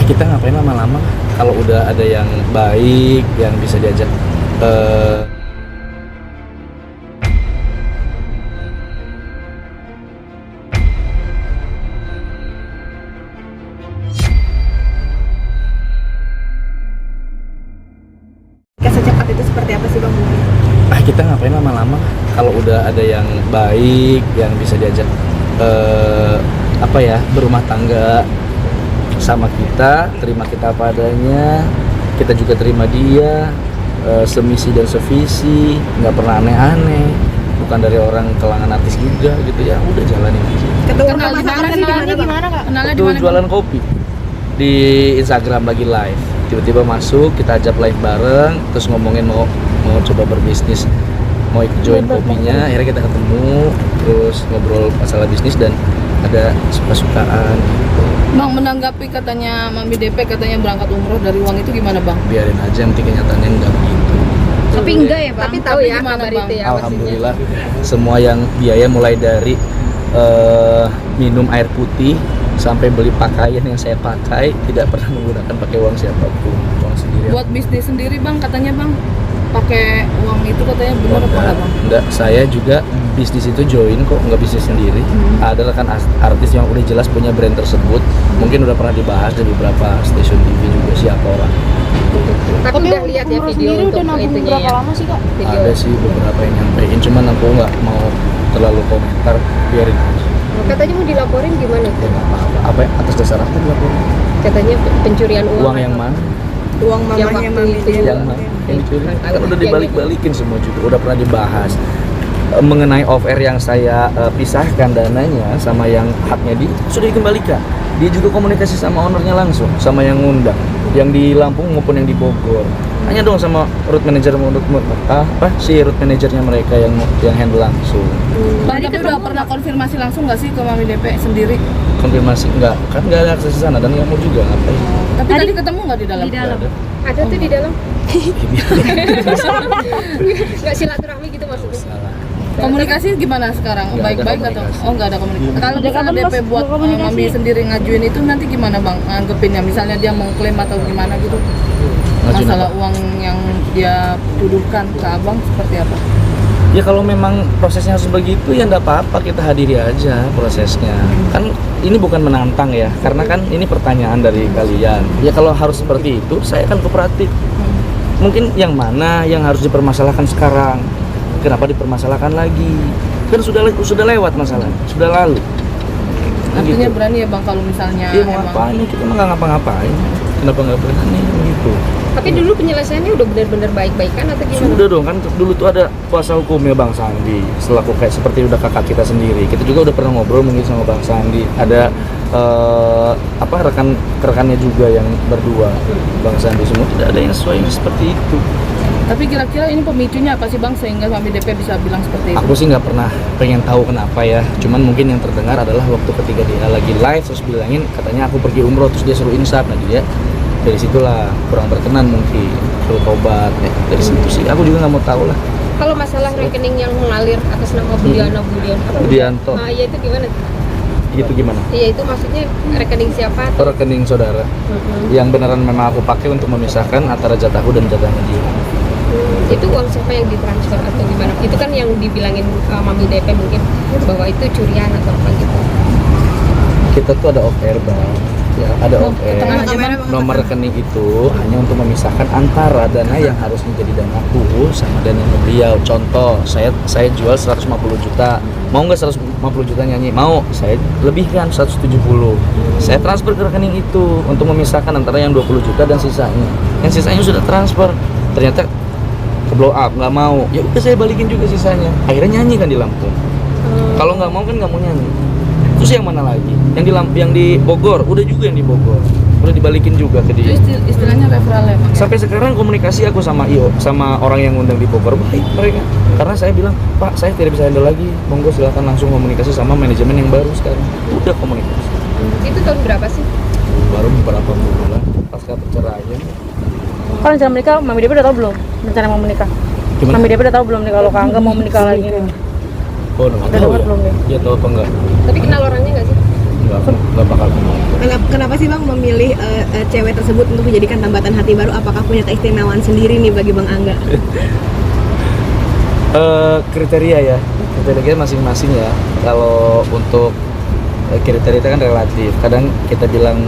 Kita ngapain lama-lama kalau udah ada yang baik yang bisa diajak secepat itu seperti apa sih Bang Budi? kita ngapain lama-lama kalau udah ada yang baik yang bisa diajak berumah tangga sama kita, terima kita apa adanya, kita juga terima dia, semisi dan sevisi, nggak pernah aneh-aneh, bukan dari orang kalangan artis juga gitu ya, udah jalanin aja. Kenalnya gimana Kak? Waktu jualan kopi di Instagram lagi live, tiba-tiba masuk, kita ajak live bareng, terus ngomongin mau coba berbisnis, mau ikut join kopinya, akhirnya kita ketemu, terus ngobrol masalah bisnis dan ada suka-sukaan. Bang, menanggapi katanya Mami DP katanya berangkat umroh dari uang itu gimana Bang? Biarin aja, nanti kenyataannya enggak begitu. Tapi enggak ya Bang? Tapi tahu ya gimana kabar Bang? itu ya. Alhamdulillah semua yang biaya mulai dari minum air putih sampai beli pakaian yang saya pakai tidak pernah menggunakan pakai uang siapapun, uang sendiri. Buat bisnis sendiri Bang katanya Bang, pakai uang itu katanya benar apa enggak Bang? Enggak, saya juga bisnis itu join kok, nggak bisnis sendiri. Ada rekan artis yang udah jelas punya brand tersebut, mungkin udah pernah dibahas di beberapa stasiun TV juga siapa orang. Tapi udah lihat ya video untuk itunya ya? Lama sih Kak? Video. Ada sih beberapa yang nyampein, cuman aku nggak mau terlalu komentar, biarin aja. Katanya mau dilaporin gimana Ya tuh? nggak apa-apa. Apa atas dasar apa dilaporin? Katanya pencurian uang. Uang yang mana? Uang mamanya Mami itu. Yang mana? Yang dicuri kan udah dibalik-balikin semua juga, udah pernah dibahas. Mengenai off air yang saya pisahkan dananya sama yang haknya sudah dikembalikan. Dia juga komunikasi sama ownernya langsung, sama yang ngundang, yang di Lampung maupun yang di Bogor. Tanya dong sama root manager si root manajernya mereka yang handle langsung. Bang, tapi udah pernah konfirmasi langsung nggak sih ke Mami DP sendiri? Konfirmasi enggak, kan nggak ada akses ke sana dan nggak mau juga ngapain. Tapi tadi ketemu nggak di dalam? Di dalam. Nggak Ada tuh di dalam. ada. Nggak silaturahmi gitu maksudnya. Salah. Komunikasi gimana sekarang? Nggak ada Baik-baik atau? komunikasi. Oh nggak ada komunikasi. Kalau Ada misalnya kapan, DP Mas, buat komunikasi? Mami sendiri ngajuin itu nanti gimana Bang anggapinnya? Misalnya dia mengklaim atau gimana gitu? Ngajuin Masalah apa? uang yang dia tuduhkan ke Abang seperti apa? Ya kalau memang prosesnya harus begitu ya enggak apa-apa, kita hadiri aja prosesnya. Kan ini bukan menantang ya, karena kan ini pertanyaan dari kalian. Ya kalau harus seperti itu, saya akan kooperatif. Mungkin yang mana yang harus dipermasalahkan sekarang? Kenapa dipermasalahkan lagi? Kan sudah lewat masalah, sudah lalu. Nah, Artinya gitu. berani ya Bang kalau misalnya Iya mau ngapain? Kita mah nggak ngapa-ngapain. Kenapa nggak berani gitu? Tapi dulu penyelesaiannya udah benar-benar baik-baikan atau gimana? Sudah dong, kan dulu tuh ada kuasa hukumnya Bang Sandi, selaku kayak seperti udah kakak kita sendiri. Kita juga udah pernah ngobrol mungkin sama Bang Sandi. Ada rekannya juga yang berdua, Bang Sandi, semua tidak ada yang sesuai seperti itu. Tapi kira-kira ini pemicunya apa sih Bang sehingga Mami DP bisa bilang seperti itu? Aku sih nggak pernah pengen tahu kenapa ya. Cuman mungkin yang terdengar adalah waktu ketika dia lagi live terus bilangin katanya aku pergi umroh terus dia suruh insaf. Nah dia dari situlah kurang berkenan mungkin, suruh tobat ya. Dari situ sih aku juga nggak mau tahu lah. Kalau masalah rekening yang mengalir atas nama Budianto. Nah, ya itu gimana? Gitu gimana? Iya itu maksudnya rekening siapa? Rekening saudara yang beneran memang aku pakai untuk memisahkan antara jatahku dan jatahnya dia. Itu uang siapa yang ditransfer atau gimana? Itu kan yang dibilangin Mami DP mungkin bahwa itu curian atau apa gitu. Kita tuh ada off air Bang. Ya, ada off air. tengah aja, Bang. Nomor rekening itu hanya untuk memisahkan antara dana yang harus menjadi danaku sama dana beliau. Contoh, saya jual 150 juta. Mau nggak 150 juta nyanyi? Mau. Saya lebihkan 170. Saya transfer ke rekening itu untuk memisahkan antara yang 20 juta dan sisanya. Yang sisanya sudah transfer. Ternyata ke blow up, nggak mau. Ya udah saya balikin juga sisanya. Akhirnya nyanyi kan di Lampung. Kalau nggak mau kan nggak mau nyanyi. Terus yang mana lagi? Yang di Bogor, udah juga yang di Bogor. Udah dibalikin juga ke dia. Itu istilahnya referral ya Bang? Sampai sekarang komunikasi aku sama sama orang yang ngundang di Bogor baik mereka. Karena saya bilang, Pak, saya tidak bisa handle lagi. Monggo silakan langsung komunikasi sama manajemen yang baru sekarang. Udah komunikasi. Itu tahun berapa sih? Baru beberapa bulan pasca perceraian. Kan rencana menikah, Mami DP udah tahu belum? Rencana mau menikah? Gimana? Mami DP udah tahu belum nih kalau Kak Angga mau menikah lagi? Oh, nggak Udah tahu dapat ya. belum nih? Dia tahu apa enggak? Tapi kenal orangnya nggak sih? nggak bakal mau. Kenapa sih Bang memilih cewek tersebut untuk dijadikan tambatan hati baru? Apakah punya keistimewaan sendiri nih bagi Bang Angga? Kriteria masing-masing ya. Kalau untuk kriteria itu kan relatif. Kadang kita bilang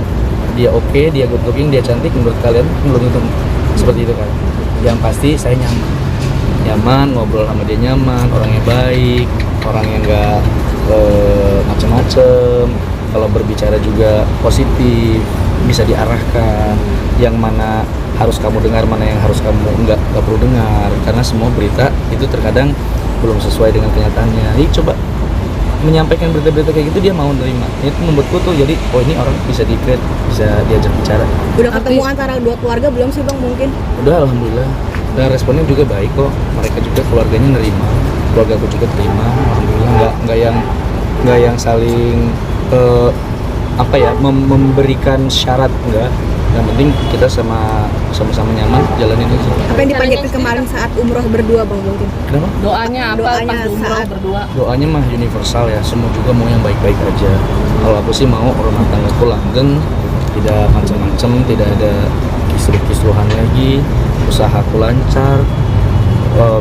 dia oke, dia good looking, dia cantik, menurut kalian belum tentu seperti itu kan. Yang pasti saya nyaman ngobrol sama dia, nyaman, orangnya baik, orangnya nggak macem-macem, kalau berbicara juga positif, bisa diarahkan, yang mana harus kamu dengar, mana yang harus kamu nggak perlu dengar, karena semua berita itu terkadang belum sesuai dengan kenyataannya. Jadi coba menyampaikan berita-berita kayak gitu dia mau nerima, itu membuatku tuh jadi oh ini orang bisa di-create, bisa diajak bicara. Udah ketemu antara dua keluarga belum sih Bang mungkin? Udah, alhamdulillah, dan responnya juga baik kok, mereka juga keluarganya nerima, keluarga aku juga terima, alhamdulillah. Nggak yang saling memberikan syarat, enggak. Yang penting kita sama-sama nyaman jalanin aja. Apa yang dipanjatkan kemarin saat umroh berdua Bang mungkin? Kenapa? Doanya apa Doanya pas umroh saat- berdua? Doanya mah universal ya, semua juga mau yang baik-baik aja. Kalau aku sih mau rumah tanggaku langgeng, tidak macam-macam, tidak ada kisruh-kisruhan lagi, usahaku lancar,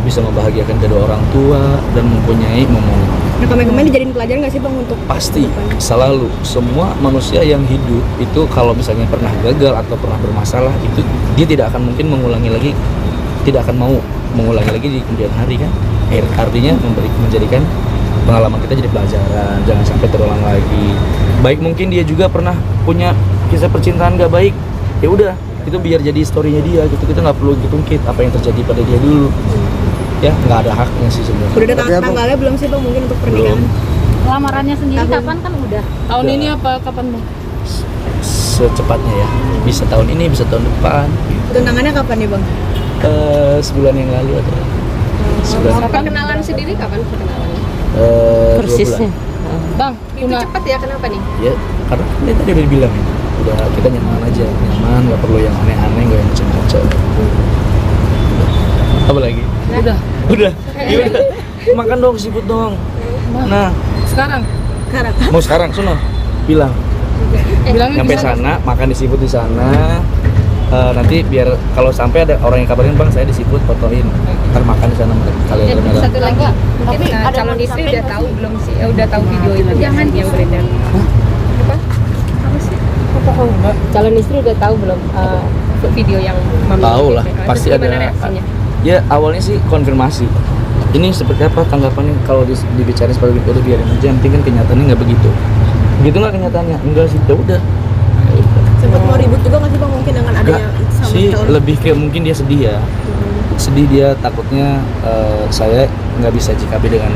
bisa membahagiakan kedua orang tua dan mempunyai momongan. Nah komen-komen dijadiin pelajaran nggak sih Bang untuk Pasti selalu semua manusia yang hidup itu kalau misalnya pernah gagal atau pernah bermasalah itu dia tidak akan mungkin mengulangi lagi, tidak akan mau mengulangi lagi di kemudian hari kan. Artinya menjadikan pengalaman kita jadi pelajaran, jangan sampai terulang lagi. Baik mungkin dia juga pernah punya kisah percintaan gak baik, ya udah itu biar jadi storynya dia gitu, kita nggak perlu ditungkit apa yang terjadi pada dia dulu. Ya nggak ada haknya sih sebenarnya. udah ada tanggalnya belum sih Bang mungkin untuk pernikahan? Belum. Lamarannya sendiri Tahun. kapan kan udah? Tahun Udah. ini apa kapan Bang? Secepatnya ya, bisa tahun ini, bisa tahun depan. Tunangannya kapan nih Bang? Sebulan yang lalu atau sebulan Perkenalan sendiri kapan perkenalannya? 2 bulan. Bang, Itu cepat ya, kenapa nih? Ya karena dia tadi udah bilang ya, udah kita nyaman aja, nyaman, nggak perlu yang aneh-aneh, nggak yang macam-macam. Apa lagi? udah. Ya udah. Makan dong, siput dong. Nah, Sekarang mau sekarang sono bilang bilangnya nyampe gimana? sana, makan di siput di sana. Nanti biar kalau sampai ada orang yang kabarin bang saya di siput fotoin, ntar makan di sana kalian Dan rame-rame. satu lagi, Tapi mungkin ada calon mau istri disampaikan udah nggak tahu sih? belum sih? Udah tahu video itu Jangan yang beredar. Apa? Apa sih? Calon istri udah tahu belum video yang mami? Tahu lah, Terus pasti gimana ada. reaksinya? Ya awalnya sih konfirmasi. Ini seperti apa tanggapannya kalau dibicarain seperti itu, udah biarin aja, yang penting kan kenyataannya nggak begitu. Begitu nggak kenyataannya? Enggak sih, ya udah. Sempat mau ribut juga nggak sih Bang mungkin dengan Enggak adanya sama sih, calon? lebih kayak mungkin dia sedih ya. Sedih dia takutnya saya nggak bisa jikapi dengan